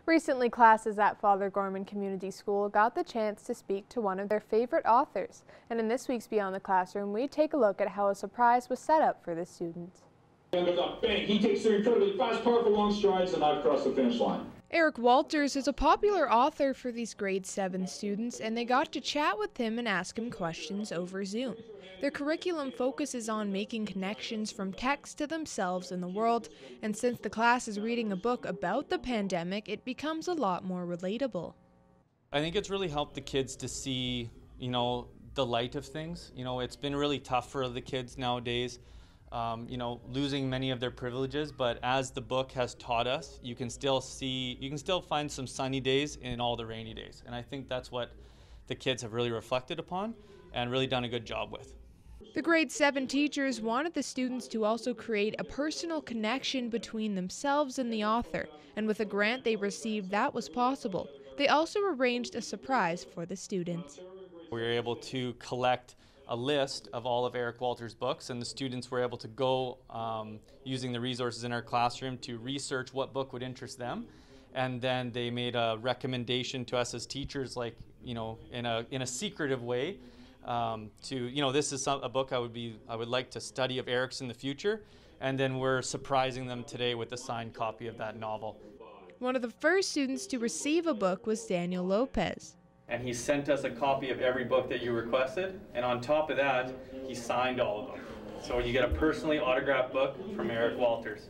Recently, classes at Father Gorman Community School got the chance to speak to one of their favorite authors. And in this week's Beyond the Classroom, we take a look at how a surprise was set up for the students. And there's a bang. He takes three incredibly fast, powerful, long strides, and I've crossed the finish line. Eric Walters is a popular author for these grade 7 students, and they got to chat with him and ask him questions over Zoom. Their curriculum focuses on making connections from text to themselves and the world, and since the class is reading a book about the pandemic, it becomes a lot more relatable. I think it's really helped the kids to see, the light of things. It's been really tough for the kids nowadays. Losing many of their privileges, but as the book has taught us, you can still find some sunny days in all the rainy days. And I think that's what the kids have really reflected upon and really done a good job with. The grade 7 teachers wanted the students to also create a personal connection between themselves and the author, and with a grant they received, that was possible. They also arranged a surprise for the students. We were able to collect a list of all of Eric Walters' books, and the students were able to go using the resources in our classroom to research what book would interest them, and then they made a recommendation to us as teachers, in a secretive way, this is a book I would like to study of Eric's in the future, and then we're surprising them today with a signed copy of that novel. One of the first students to receive a book was Daniel Lopez. And he sent us a copy of every book that you requested, and on top of that, he signed all of them. So you get a personally autographed book from Eric Walters.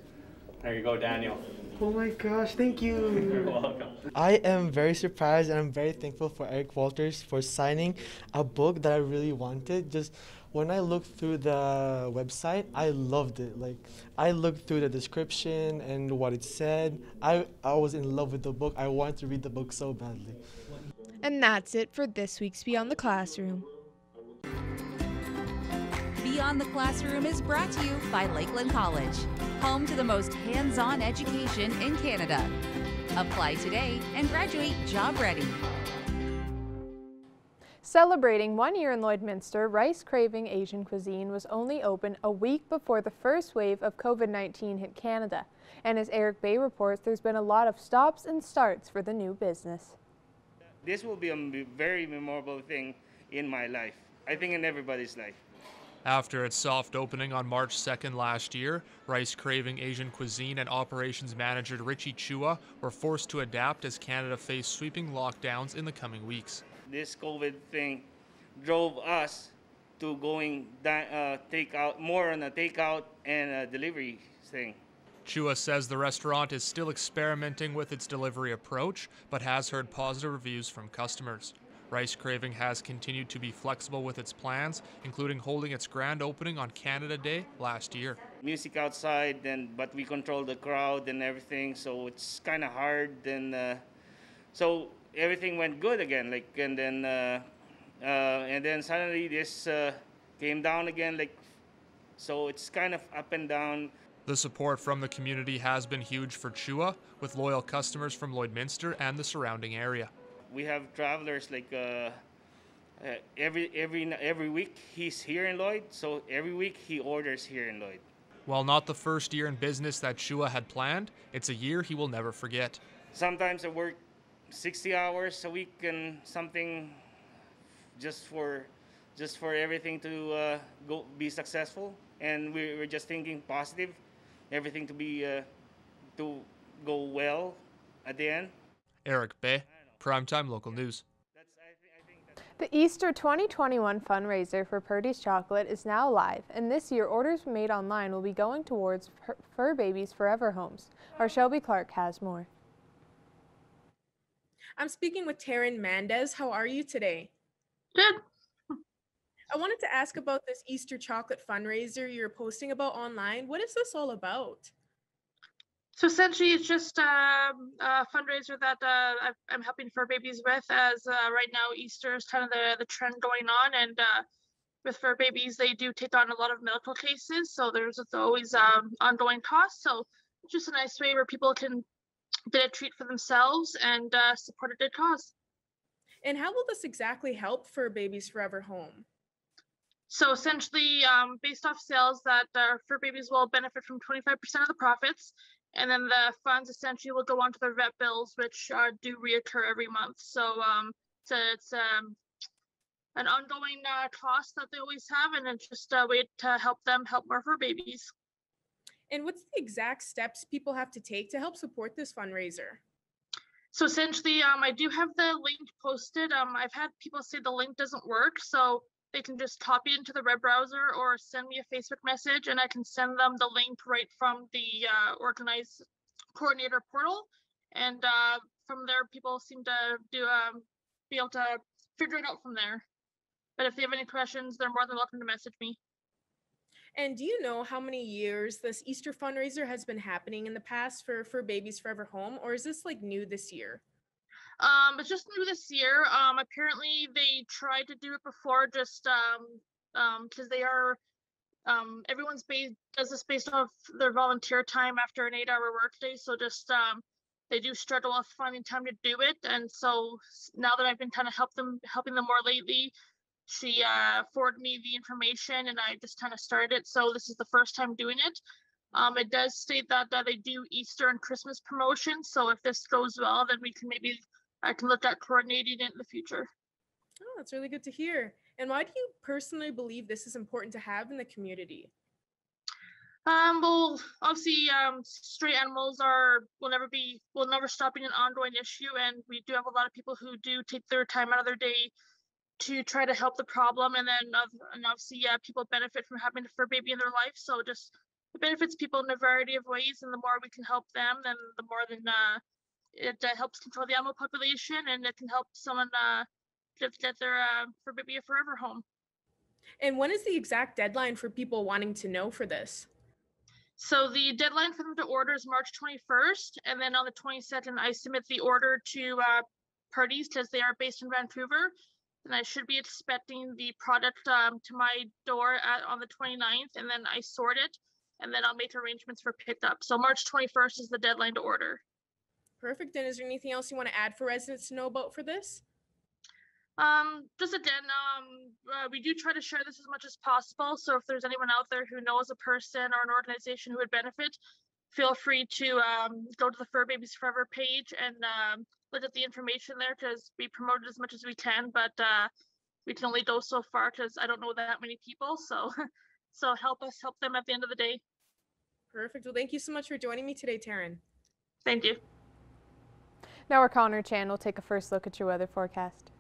There you go, Daniel. Oh my gosh, thank you. You're welcome. I am very surprised and I'm very thankful for Eric Walters for signing a book that I really wanted. Just when I looked through the website, I loved it. I looked through the description and what it said. I was in love with the book. I wanted to read the book so badly. And that's it for this week's Beyond the Classroom. Beyond the Classroom is brought to you by Lakeland College, home to the most hands-on education in Canada. Apply today and graduate job ready. Celebrating 1 year in Lloydminster, Rice Craving Asian Cuisine was only open a week before the first wave of COVID-19 hit Canada. And as Eric Bay reports, there's been a lot of stops and starts for the new business. This will be a very memorable thing in my life. I think in everybody's life. After its soft opening on March 2nd last year, Rice Craving Asian Cuisine and operations manager Richie Chua were forced to adapt as Canada faced sweeping lockdowns in the coming weeks. This COVID thing drove us to going takeout, more on a takeout and a delivery thing. Chua says the restaurant is still experimenting with its delivery approach, but has heard positive reviews from customers. Rice Craving has continued to be flexible with its plans, including holding its grand opening on Canada Day last year. Music outside, but we control the crowd and everything, so it's kind of hard. So everything went good again, and then suddenly this came down again, so it's kind of up and down. The support from the community has been huge for Chua, with loyal customers from Lloydminster and the surrounding area. We have travelers every week he's here in Lloyd, so every week he orders here in Lloyd. While not the first year in business that Chua had planned, it's a year he will never forget. Sometimes I work 60 hours a week and something just for everything to be successful, and we're just thinking positive, everything to go well at the end. Eric Bay, Primetime Local News. The Easter 2021 fundraiser for Purdys chocolate is now live, and this year orders made online will be going towards Fur Babies Forever homes. Our Shelby Clark has more. I'm speaking with Taryn Mendez. How are you today? Good. I wanted to ask about this Easter chocolate fundraiser you're posting about online. What is this all about? So essentially, it's just a fundraiser that I'm helping Fur Babies with, as right now Easter is kind of the trend going on, and with Fur Babies, they do take on a lot of medical cases, so there's always ongoing costs. So it's just a nice way where people can get a treat for themselves and support a good cause. And how will this exactly help Fur Babies Forever home? So essentially, based off sales, that Fur Babies will benefit from 25% of the profits. and then the funds essentially will go onto their vet bills, which do reoccur every month. So it's an ongoing cost that they always have, and it's just a way to help them help more fur babies. And what's the exact steps people have to take to help support this fundraiser? So essentially, I do have the link posted. I've had people say the link doesn't work, so they can just copy it into the web browser or send me a Facebook message, and I can send them the link right from the organized coordinator portal. And from there, people seem to be able to figure it out from there. But if they have any questions, they're more than welcome to message me. And do you know how many years this Easter fundraiser has been happening in the past for Babies Forever Home, or is this like new this year? It's just new this year. Apparently they tried to do it before, just because they are everyone's does this based off their volunteer time after an 8-hour workday. So just they do struggle with finding time to do it. And so now that I've been kind of helping them more lately, she forwarded me the information and I just kind of started it. So this is the first time doing it. It does state that they do Easter and Christmas promotions. So if this goes well, then I can look at coordinating it in the future. Oh, that's really good to hear. And why do you personally believe this is important to have in the community? Well, obviously, stray animals will never stop being an ongoing issue, and we do have a lot of people who do take their time out of their day to try to help the problem, and then obviously, people benefit from having a fur baby in their life. So just it benefits people in a variety of ways, and the more we can help them, then the more it helps control the animal population, and it can help someone get their fur baby a forever home. And when is the exact deadline for people wanting to know for this? So the deadline for them to order is March 21st, and then on the 22nd, I submit the order to Purdys because they are based in Vancouver, and I should be expecting the product to my door on the 29th, and then I sort it, and then I'll make arrangements for pickup. So March 21st is the deadline to order. Perfect. And is there anything else you want to add for residents to know about for this? Just again, we do try to share this as much as possible. So if there's anyone out there who knows a person or an organization who would benefit, feel free to go to the Fur Babies Forever page and look at the information there, because we promote it as much as we can, but we can only go so far because I don't know that many people. So help us help them at the end of the day. Perfect. Well, thank you so much for joining me today, Taryn. Thank you. Now our Connor Chan will take a first look at your weather forecast.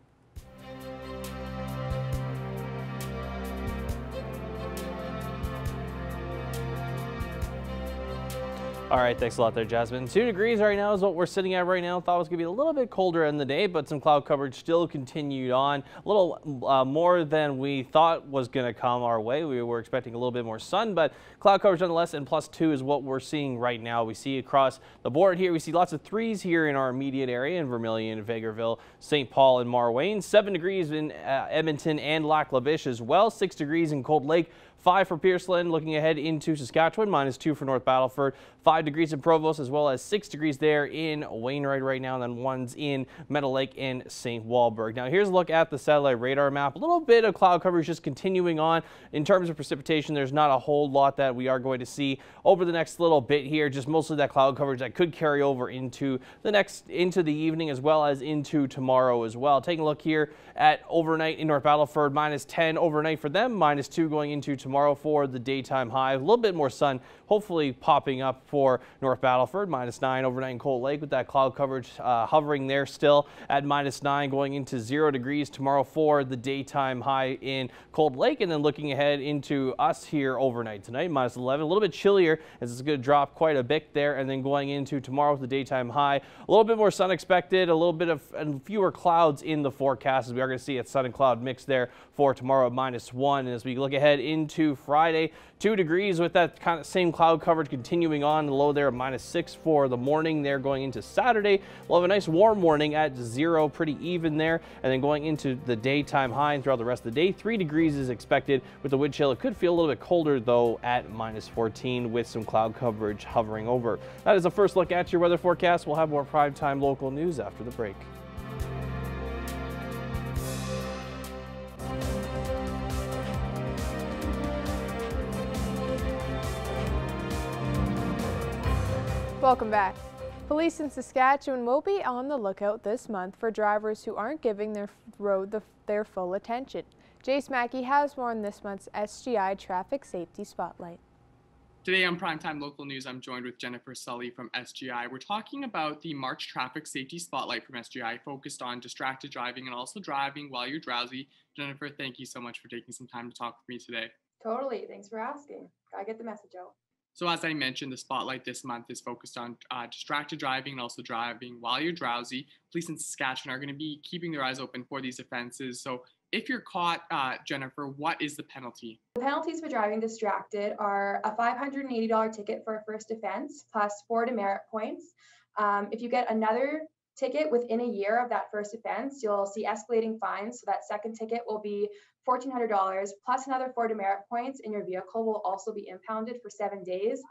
All right, thanks a lot there, Jasmine. 2 degrees right now is what we're sitting at right now. Thought it was going to be a little bit colder in the day, but some cloud coverage still continued on. A little more than we thought was going to come our way. We were expecting a little bit more sun, but cloud coverage nonetheless, and +2 is what we're seeing right now. We see across the board here, we see lots of 3s here in our immediate area in Vermilion, Vegreville, St. Paul, and Marwayne. 7 degrees in Edmonton and Lac La Biche as well. 6 degrees in Cold Lake. 5 for Pearceland, looking ahead into Saskatchewan, -2 for North Battleford, 5 degrees in Provost, as well as 6 degrees there in Wainwright right now, and then 1s in Meadow Lake and St. Walburg. Now here's a look at the satellite radar map. A little bit of cloud coverage just continuing on. In terms of precipitation, there's not a whole lot that we are going to see over the next little bit here, just mostly that cloud coverage that could carry over into the evening as well as into tomorrow as well. Taking a look here at overnight in North Battleford, -10 overnight for them, -2 going into tomorrow for the daytime high. A little bit more sun hopefully popping up for North Battleford, -9 overnight in Cold Lake with that cloud coverage hovering there still at -9, going into 0 degrees tomorrow for the daytime high in Cold Lake. And then looking ahead into us here overnight tonight, -11, a little bit chillier as it's going to drop quite a bit there. And then going into tomorrow with the daytime high, a little bit more sun expected, a little bit of fewer clouds in the forecast, as we are going to see a sun and cloud mix there for tomorrow at -1. And as we look ahead into Friday, 2 degrees with that kind of same cloud coverage continuing on. The low there at -6 for the morning there going into Saturday. We'll have a nice warm morning at 0, pretty even there. And then going into the daytime high and throughout the rest of the day, 3 degrees is expected with the wind chill. It could feel a little bit colder though at -14 with some cloud coverage hovering over. That is a first look at your weather forecast. We'll have more primetime local news after the break. Welcome back. Police in Saskatchewan will be on the lookout this month for drivers who aren't giving their road their full attention. Jace Mackey has more on this month's SGI Traffic Safety Spotlight. Today on Primetime Local News, I'm joined with Jennifer Sully from SGI. We're talking about the March Traffic Safety Spotlight from SGI, focused on distracted driving and also driving while you're drowsy. Jennifer, thank you so much for taking some time to talk with me today. Totally. Thanks for asking. Gotta get the message out. So as I mentioned, the spotlight this month is focused on distracted driving and also driving while you're drowsy. Police in Saskatchewan are going to be keeping their eyes open for these offenses. So if you're caught, Jennifer, what is the penalty? The penalties for driving distracted are a $580 ticket for a first offense plus 4 demerit points. If you get another ticket within a year of that first offense, you'll see escalating fines. So that second ticket will be $1,400 plus another 4 demerit points, and your vehicle will also be impounded for 7 days.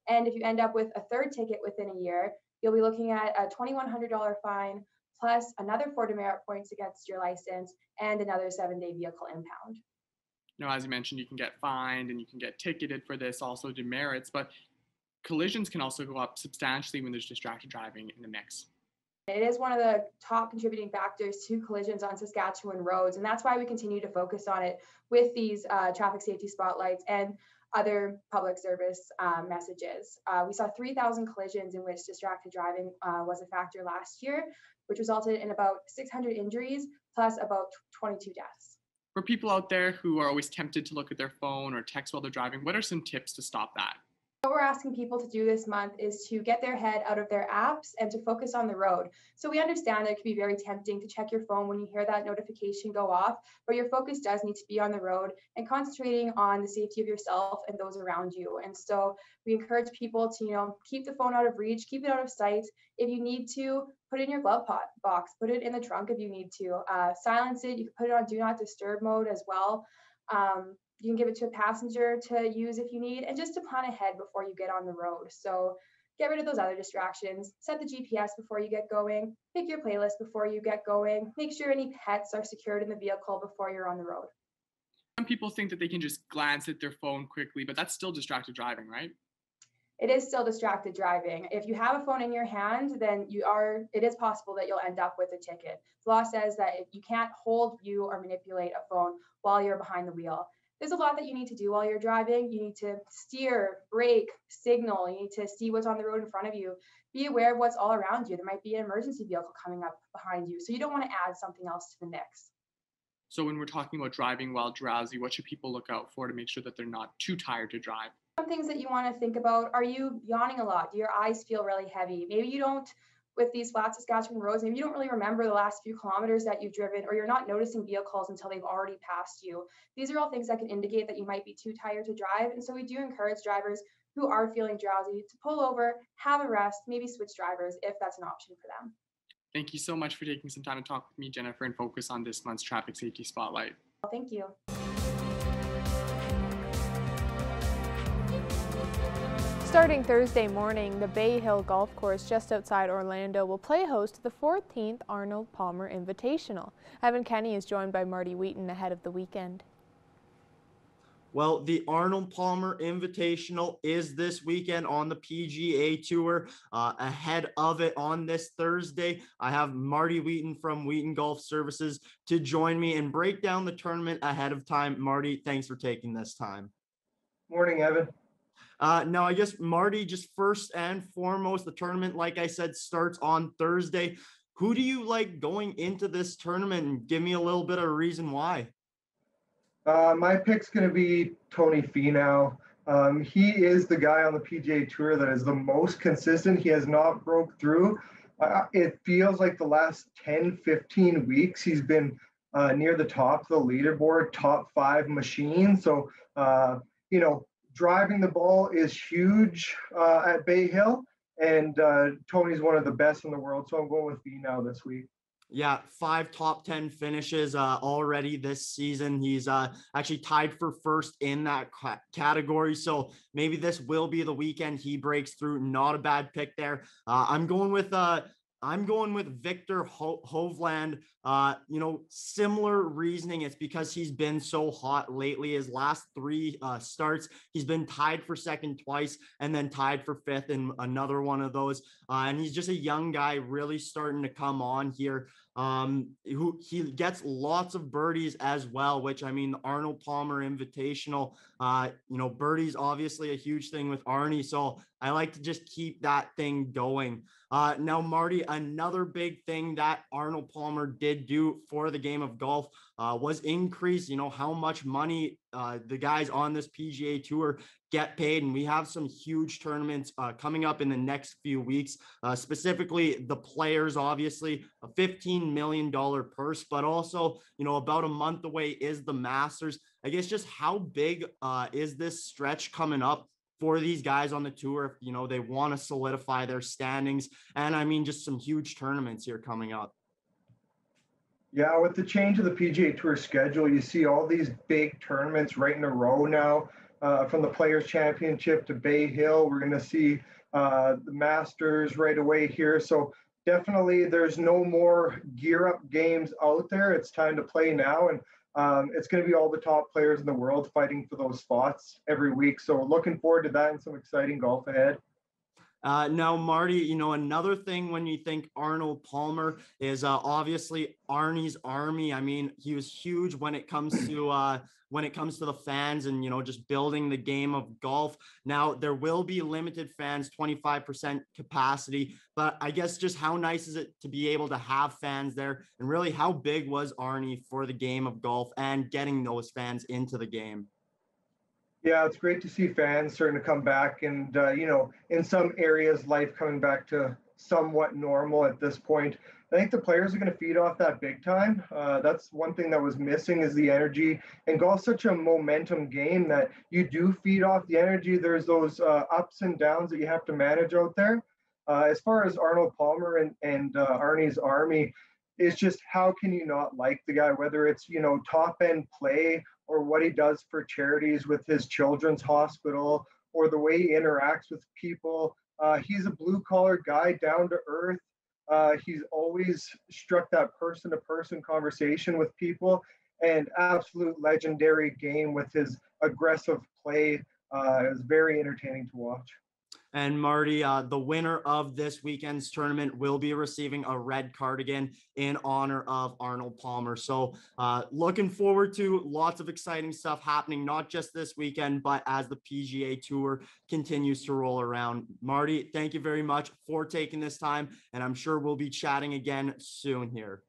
And if you end up with a third ticket within a year, you'll be looking at a $2,100 fine plus another 4 demerit points against your license and another 7-day vehicle impound. Now, as you mentioned, you can get fined and you can get ticketed for this, also demerits, but collisions can also go up substantially when there's distracted driving in the mix. It is one of the top contributing factors to collisions on Saskatchewan roads, and that's why we continue to focus on it with these traffic safety spotlights and other public service messages. We saw 3,000 collisions in which distracted driving was a factor last year, which resulted in about 600 injuries plus about 22 deaths. For people out there who are always tempted to look at their phone or text while they're driving, what are some tips to stop that? What we're asking people to do this month is to get their head out of their apps and to focus on the road. So we understand that it can be very tempting to check your phone when you hear that notification go off, but your focus does need to be on the road and concentrating on the safety of yourself and those around you. And so we encourage people to, keep the phone out of reach, keep it out of sight. If you need to, put it in your glove box, put it in the trunk if you need to. Silence it. You can put it on do not disturb mode as well. You can give it to a passenger to use if you need, and just to plan ahead before you get on the road. So get rid of those other distractions. Set the GPS before you get going. Pick your playlist before you get going. Make sure any pets are secured in the vehicle before you're on the road. Some people think that they can just glance at their phone quickly, but that's still distracted driving, right? It is still distracted driving. If you have a phone in your hand, then it is possible that you'll end up with a ticket. The law says that if you can't hold, view, or manipulate a phone while you're behind the wheel. There's a lot that you need to do while you're driving. You need to steer, brake, signal. You need to see what's on the road in front of you. Be aware of what's all around you. There might be an emergency vehicle coming up behind you. So you don't want to add something else to the mix. So when we're talking about driving while drowsy, what should people look out for to make sure that they're not too tired to drive? Some things that you want to think about, are you yawning a lot? Do your eyes feel really heavy? Maybe you don't, with these flat Saskatchewan roads, maybe you don't really remember the last few kilometers that you've driven, or you're not noticing vehicles until they've already passed you. These are all things that can indicate that you might be too tired to drive. And so we do encourage drivers who are feeling drowsy to pull over, have a rest, maybe switch drivers if that's an option for them. Thank you so much for taking some time to talk with me, Jennifer, and focus on this month's Traffic Safety Spotlight. Well, thank you. Starting Thursday morning, the Bay Hill Golf Course just outside Orlando will play host to the 14th Arnold Palmer Invitational. Evan Kenny is joined by Marty Wheaton ahead of the weekend. Well, the Arnold Palmer Invitational is this weekend on the PGA Tour. Ahead of it on this Thursday, I have Marty Wheaton from Wheaton Golf Services to join me and break down the tournament ahead of time. Marty, thanks for taking this time. Morning, Evan. Now, I guess, Marty, just first and foremost, the tournament, like I said, starts on Thursday. Who do you like going into this tournament? And give me a little bit of a reason why. My pick's going to be Tony Finau. He is the guy on the PGA Tour that is the most consistent. He has not broke through. It feels like the last 10, 15 weeks, he's been near the top of the leaderboard, top 5 machine. So, driving the ball is huge at Bay Hill, and Tony's one of the best in the world. So I'm going with Finau this week. Yeah, 5 top 10 finishes already this season. He's actually tied for first in that category. So maybe this will be the weekend he breaks through. Not a bad pick there. I'm going with I'm going with Victor Hovland. You know, similar reasoning. It's because he's been so hot lately. His last 3 starts, he's been tied for second twice and then tied for 5th in another one of those. And he's just a young guy really starting to come on here. Who he gets lots of birdies as well, which, I mean, the Arnold Palmer Invitational, you know, birdies obviously a huge thing with Arnie. So I like to just keep that thing going. Now, Marty, another big thing that Arnold Palmer did do for the game of golf was increase, you know, how much money the guys on this PGA Tour get paid. And we have some huge tournaments coming up in the next few weeks, specifically the players, obviously a $15 million purse, but also, you know, about a month away is the Masters. I guess just how big is this stretch coming up for these guys on the tour if, you know, they want to solidify their standings? And I mean, just some huge tournaments here coming up. Yeah, with the change of the PGA Tour schedule, you see all these big tournaments right in a row now, from the Players Championship to Bay Hill. We're going to see the Masters right away here. So definitely there's no more gear up games out there. It's time to play now. And it's going to be all the top players in the world fighting for those spots every week. So looking forward to that and some exciting golf ahead. Now, Marty, you know, another thing when you think Arnold Palmer is obviously Arnie's Army. I mean, he was huge when it comes to the fans and, you know, just building the game of golf. Now, there will be limited fans, 25% capacity, but I guess just how nice is it to be able to have fans there? And really, how big was Arnie for the game of golf and getting those fans into the game? Yeah, it's great to see fans starting to come back and, you know, in some areas, life coming back to somewhat normal at this point. I think the players are going to feed off that big time. That's one thing that was missing is the energy. And golf's such a momentum game that you do feed off the energy. There's those ups and downs that you have to manage out there. As far as Arnold Palmer and Arnie's Army, it's just how can you not like the guy, whether it's, you know, top end play or what he does for charities with his children's hospital or the way he interacts with people. He's a blue collar guy, down to earth. He's always struck that person to person conversation with people, and absolute legendary game with his aggressive play. It was very entertaining to watch. And Marty, the winner of this weekend's tournament will be receiving a red cardigan in honor of Arnold Palmer. So looking forward to lots of exciting stuff happening, not just this weekend, but as the PGA Tour continues to roll around. Marty, thank you very much for taking this time, and I'm sure we'll be chatting again soon here.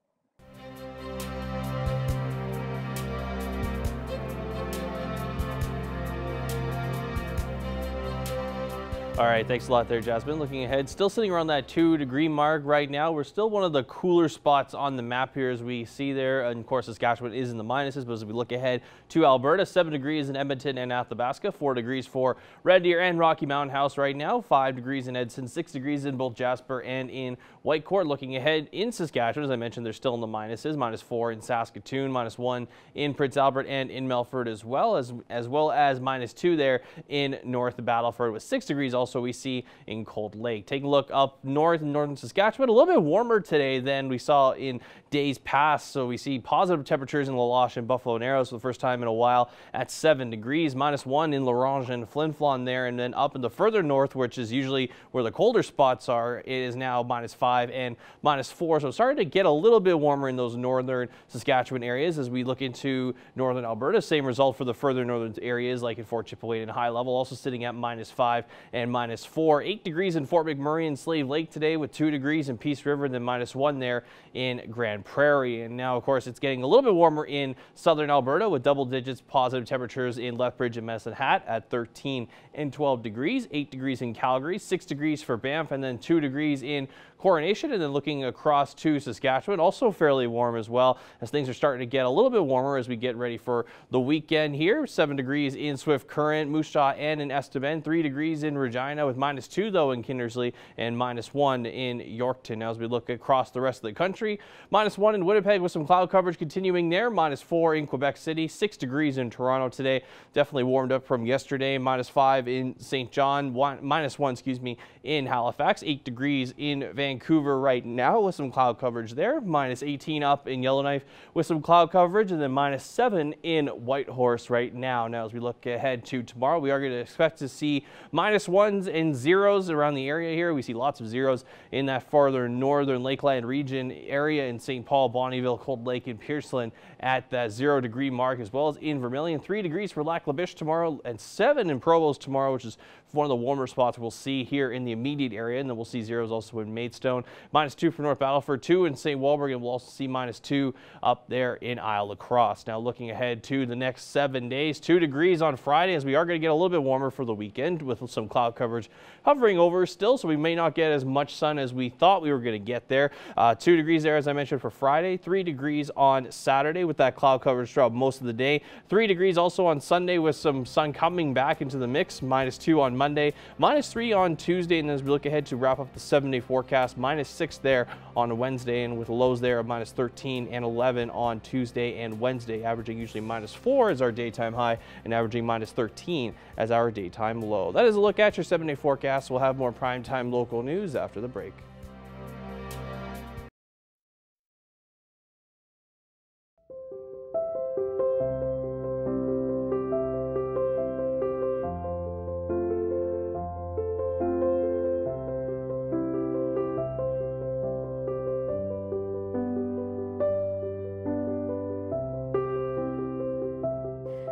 All right, thanks a lot there, Jasmine. Looking ahead, still sitting around that 2-degree mark right now. We're still one of the cooler spots on the map here as we see there. And of course, Saskatchewan is in the minuses, but as we look ahead to Alberta, 7 degrees in Edmonton and Athabasca, 4 degrees for Red Deer and Rocky Mountain House right now, 5 degrees in Edson, 6 degrees in both Jasper and in Whitecourt. Looking ahead in Saskatchewan, as I mentioned, they're still in the minuses, -4 in Saskatoon, -1 in Prince Albert and in Melfort as well as -2 there in North Battleford with 6 degrees also we see in Cold Lake. Taking a look up north in northern Saskatchewan, a little bit warmer today than we saw in days past. So we see positive temperatures in La Loche and Buffalo Narrows for the first time in a while at 7 degrees, -1 in La Ronge and Flin Flon there. And then up in the further north, which is usually where the colder spots are, it is now -5 and -4. So starting to get a little bit warmer in those northern Saskatchewan areas as we look into northern Alberta. Same result for the further northern areas like in Fort Chipewyan and High Level, also sitting at -5 and -4. 8 degrees in Fort McMurray and Slave Lake today with 2 degrees in Peace River, and then -1 there in Grand Prairie. And now, of course, it's getting a little bit warmer in southern Alberta with double digits positive temperatures in Lethbridge and Medicine Hat at 13 and 12 degrees, 8 degrees in Calgary, 6 degrees for Banff, and then 2 degrees in Coronation. And then looking across to Saskatchewan, also fairly warm as well as things are starting to get a little bit warmer as we get ready for the weekend here. 7 degrees in Swift Current, Moose Jaw, and in Estevan, 3 degrees in Regina. Regina, with -2 though in Kindersley and -1 in Yorkton. Now as we look across the rest of the country, -1 in Winnipeg with some cloud coverage continuing there, -4 in Quebec City, 6 degrees in Toronto today. Definitely warmed up from yesterday. -5 in St. John, -1, excuse me, in Halifax, 8 degrees in Vancouver right now with some cloud coverage there. -18 up in Yellowknife with some cloud coverage, and then -7 in Whitehorse right now. Now as we look ahead to tomorrow, we are going to expect to see -1s and 0s around the area here. We see lots of 0s in that farther northern Lakeland region area in St. Paul, Bonnyville, Cold Lake, and Pierceland at that 0-degree mark, as well as in Vermilion. 3 degrees for Lac La Biche tomorrow and 7 in Provost tomorrow, which is one of the warmer spots we'll see here in the immediate area. And then we'll see 0s also in Maidstone. -2 for North Battleford, 2 in St. Walburg, and we'll also see -2 up there in Isle La Crosse. Now looking ahead to the next 7 days, 2 degrees on Friday, as we are going to get a little bit warmer for the weekend with some cloud coverage hovering over still, so we may not get as much sun as we thought we were going to get there. 2 degrees there, as I mentioned, for Friday, 3 degrees on Saturday with that cloud coverage throughout most of the day. 3 degrees also on Sunday with some sun coming back into the mix. -2 on Monday, -3 on Tuesday, and as we look ahead to wrap up the 7-day forecast, -6 there on Wednesday, and with lows there of -13 and 11 on Tuesday and Wednesday, averaging usually -4 as our daytime high and averaging -13 as our daytime low. That is a look at your 7-day forecast. We'll have more primetime local news after the break.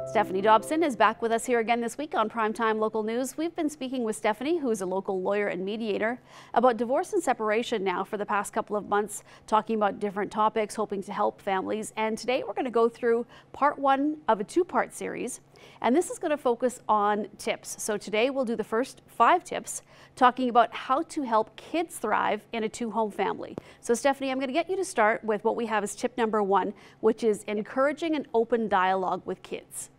Stephanie Dobson is back with us here again this week on Primetime Local News. We've been speaking with Stephanie, who is a local lawyer and mediator, about divorce and separation now for the past couple of months, talking about different topics, hoping to help families. And today we're going to go through part 1 of a 2-part series. And this is going to focus on tips. So today we'll do the first 5 tips, talking about how to help kids thrive in a 2-home family. So Stephanie, I'm going to get you to start with what we have as tip number 1, which is encouraging an open dialogue with kids.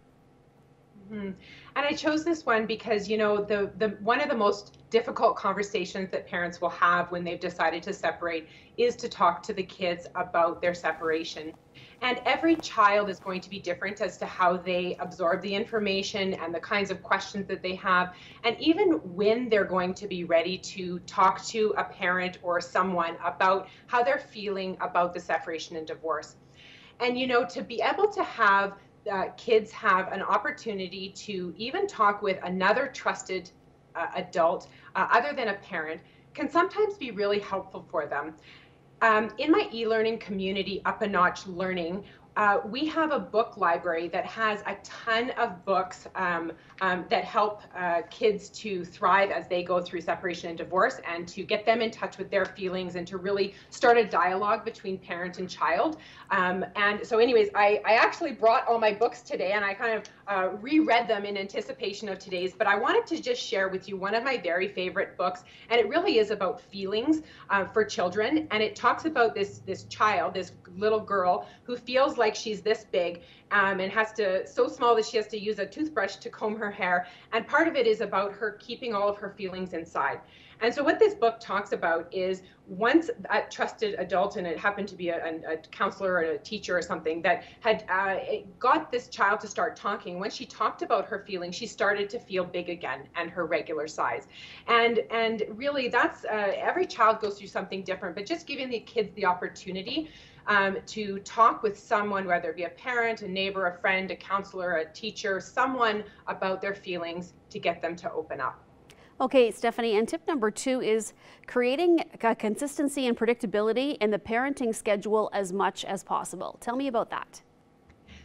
And I chose this one because, you know, the one of the most difficult conversations that parents will have when they've decided to separate is to talk to the kids about their separation. And every child is going to be different as to how they absorb the information and the kinds of questions that they have, and even when they're going to be ready to talk to a parent or someone about how they're feeling about the separation and divorce. And, you know, to be able to have kids have an opportunity to even talk with another trusted adult other than a parent can sometimes be really helpful for them. In my e-learning community, Up a Notch Learning, we have a book library that has a ton of books that help kids to thrive as they go through separation and divorce, and to get them in touch with their feelings and to really start a dialogue between parent and child. And so anyways, I actually brought all my books today, and I kind of reread them in anticipation of today's, but I wanted to just share with you one of my very favorite books, and it really is about feelings for children. And it talks about this child, this little girl who feels like she's this big and has to, so small that she has to use a toothbrush to comb her hair. And part of it is about her keeping all of her feelings inside. And so what this book talks about is, once a trusted adult, and it happened to be a counselor or a teacher or something, that had got this child to start talking. When she talked about her feelings, she started to feel big again and her regular size. And really, that's every child goes through something different, but just giving the kids the opportunity to talk with someone, whether it be a parent, a neighbor, a friend, a counselor, a teacher, someone about their feelings to get them to open up. Okay, Stephanie, and tip number 2 is creating consistency and predictability in the parenting schedule as much as possible. Tell me about that.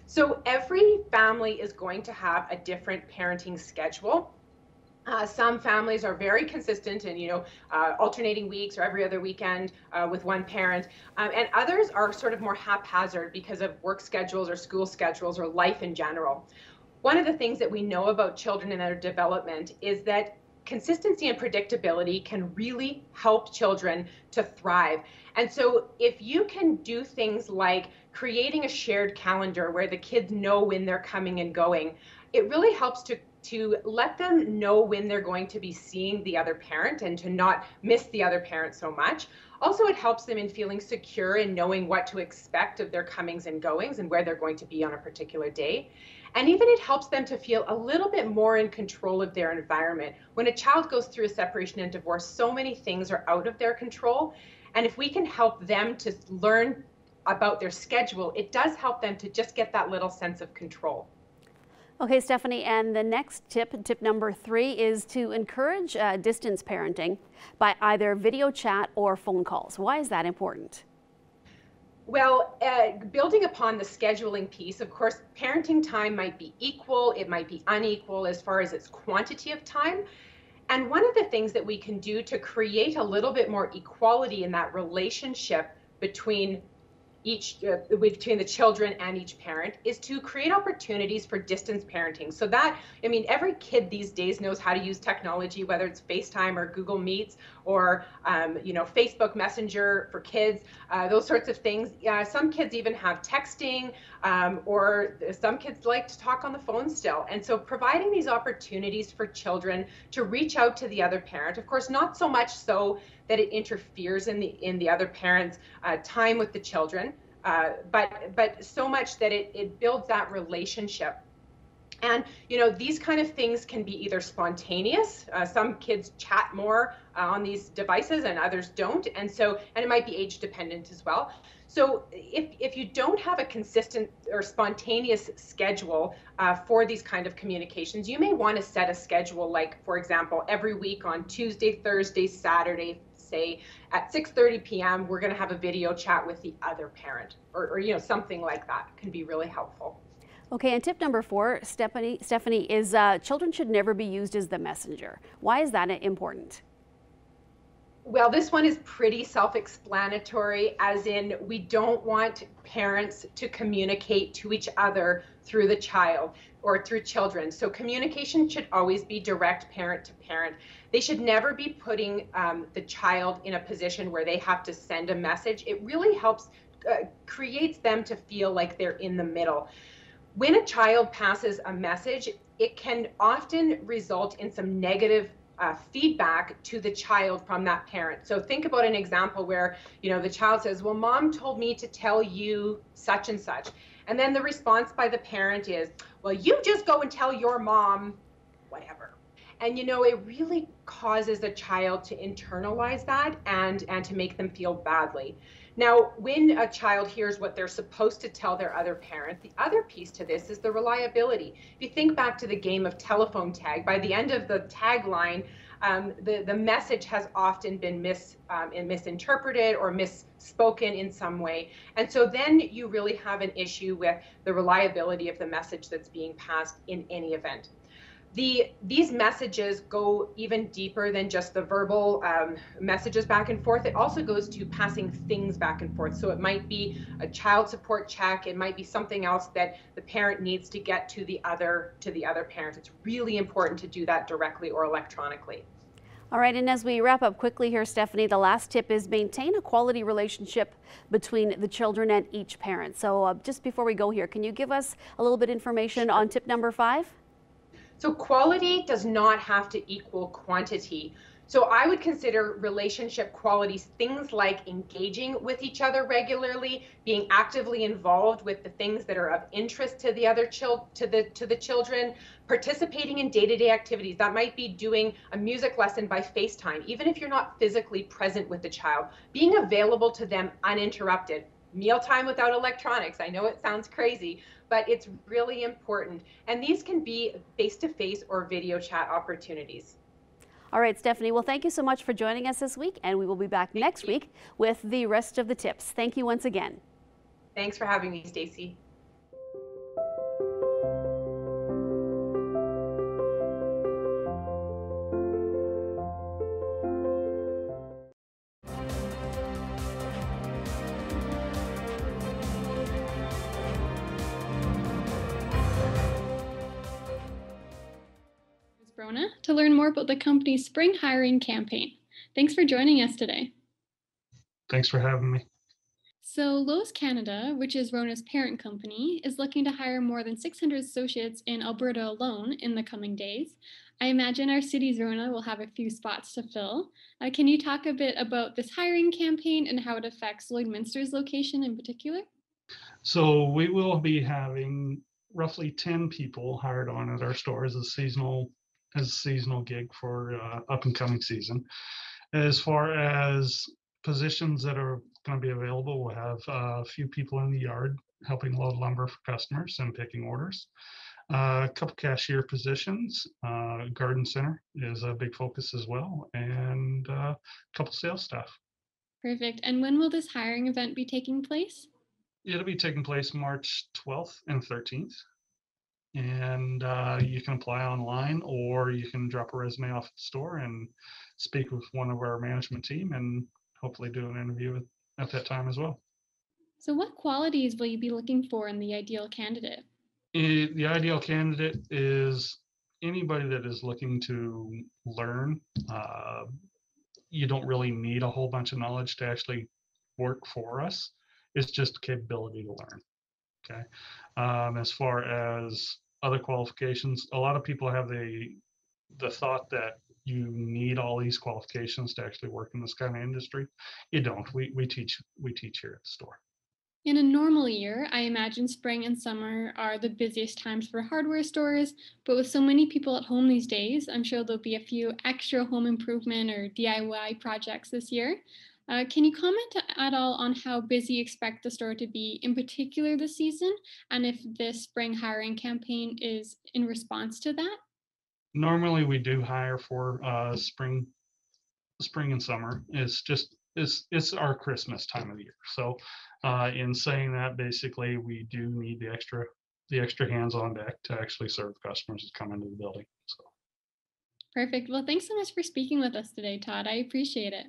So every family is going to have a different parenting schedule. Some families are very consistent and, you know, alternating weeks or every other weekend with one parent. And others are sort of more haphazard because of work schedules or school schedules or life in general. One of the things that we know about children and their development is that consistency and predictability can really help children to thrive. And so if you can do things like creating a shared calendar where the kids know when they're coming and going, it really helps to to let them know when they're going to be seeing the other parent and to not miss the other parent so much. Also, it helps them in feeling secure and knowing what to expect of their comings and goings and where they're going to be on a particular day. And even it helps them to feel a little bit more in control of their environment. When a child goes through a separation and divorce, so many things are out of their control. And if we can help them to learn about their schedule, it does help them to just get that little sense of control. Okay, Stephanie, and the next tip number 3, is to encourage distance parenting by either video chat or phone calls. Why is that important? Well, building upon the scheduling piece, of course, parenting time might be equal, it might be unequal as far as its quantity of time. And one of the things that we can do to create a little bit more equality in that relationship between between the children and each parent is to create opportunities for distance parenting. So that, I mean, every kid these days knows how to use technology, whether it's FaceTime or Google Meets or, Facebook Messenger for kids, those sorts of things. Some kids even have texting, or some kids like to talk on the phone still. And so providing these opportunities for children to reach out to the other parent, of course, not so much so that it interferes in the other parent's time with the children, but so much that it builds that relationship. And, these kind of things can be either spontaneous. Some kids chat more on these devices and others don't. And it might be age dependent as well. So if you don't have a consistent or spontaneous schedule for these kind of communications, you may want to set a schedule, like, for example, every week on Tuesday, Thursday, Saturday, say at 6:30 p.m., we're going to have a video chat with the other parent, or something like that can be really helpful. Okay, and tip number 4, Stephanie, is children should never be used as the messenger. Why is that important? Well, this one is pretty self-explanatory, as in we don't want parents to communicate to each other through the child or through children. So communication should always be direct parent to parent. They should never be putting the child in a position where they have to send a message. It really helps, creates them to feel like they're in the middle. When a child passes a message, it can often result in some negative feedback to the child from that parent. So think about an example where, the child says, well, mom told me to tell you such and such. And then the response by the parent is, well, you just go and tell your mom whatever. And, it really causes a child to internalize that and to make them feel badly. Now, when a child hears what they're supposed to tell their other parent, the other piece to this is the reliability. If you think back to the game of telephone tag, by the end of the tagline, the message has often been misinterpreted or misspoken in some way. And so then you really have an issue with the reliability of the message that's being passed in any event. These messages go even deeper than just the verbal messages back and forth. It also goes to passing things back and forth. So it might be a child support check. It might be something else that the parent needs to get to the other parent. It's really important to do that directly or electronically. All right, and as we wrap up quickly here, Stephanie, the last tip is maintain a quality relationship between the children and each parent. So just before we go here, can you give us a little bit of information on tip number 5? So quality does not have to equal quantity. So I would consider relationship qualities things like engaging with each other regularly, being actively involved with the things that are of interest to the other to the children, participating in day-to-day activities. That might be doing a music lesson by FaceTime, even if you're not physically present with the child, being available to them uninterrupted. Mealtime without electronics. I know it sounds crazy, but it's really important. And these can be face-to-face or video chat opportunities. All right, Stephanie, well, thank you so much for joining us this week, and we will be back next week with the rest of the tips. Thank you once again. Thanks for having me, Stacey. To learn more about the company's spring hiring campaign. Thanks for joining us today. Thanks for having me. So Lowe's Canada, which is Rona's parent company, is looking to hire more than 600 associates in Alberta alone in the coming days. I imagine our city's Rona will have a few spots to fill. Can you talk a bit about this hiring campaign and how it affects Lloydminster's location in particular? So we will be having roughly 10 people hired on at our store as a seasonal gig for up and coming season. As far as positions that are going to be available, we'll have a few people in the yard helping load lumber for customers and picking orders. A couple cashier positions, garden center is a big focus as well, and a couple sales staff. Perfect. And when will this hiring event be taking place? It'll be taking place March 12th and 13th. And you can apply online, or you can drop a resume off at the store and speak with one of our management team and hopefully do an interview at that time as well. So what qualities will you be looking for in the ideal candidate? The ideal candidate is anybody that is looking to learn. You don't really need a whole bunch of knowledge to actually work for us. It's just capability to learn. Okay. As far as other qualifications, a lot of people have the thought that you need all these qualifications to actually work in this kind of industry. You don't. We teach here at the store. In a normal year, I imagine spring and summer are the busiest times for hardware stores, but with so many people at home these days, I'm sure there'll be a few extra home improvement or DIY projects this year. Can you comment at all on how busy you expect the store to be, in particular this season, and if this spring hiring campaign is in response to that? Normally, we do hire for spring and summer. It's our Christmas time of the year. So, in saying that, basically, we do need the extra hands on deck to actually serve customers that come into the building. So. Perfect. Well, thanks so much for speaking with us today, Todd. I appreciate it.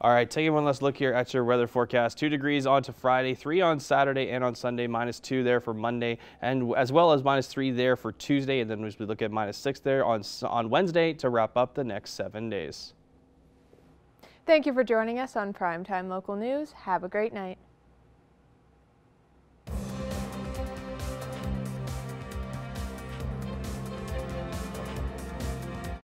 All right, taking one last look here at your weather forecast. 2 degrees on to Friday, 3 on Saturday and on Sunday, -2 there for Monday, and as well as -3 there for Tuesday. And then as we look at -6 there on Wednesday to wrap up the next 7 days. Thank you for joining us on Primetime Local News. Have a great night.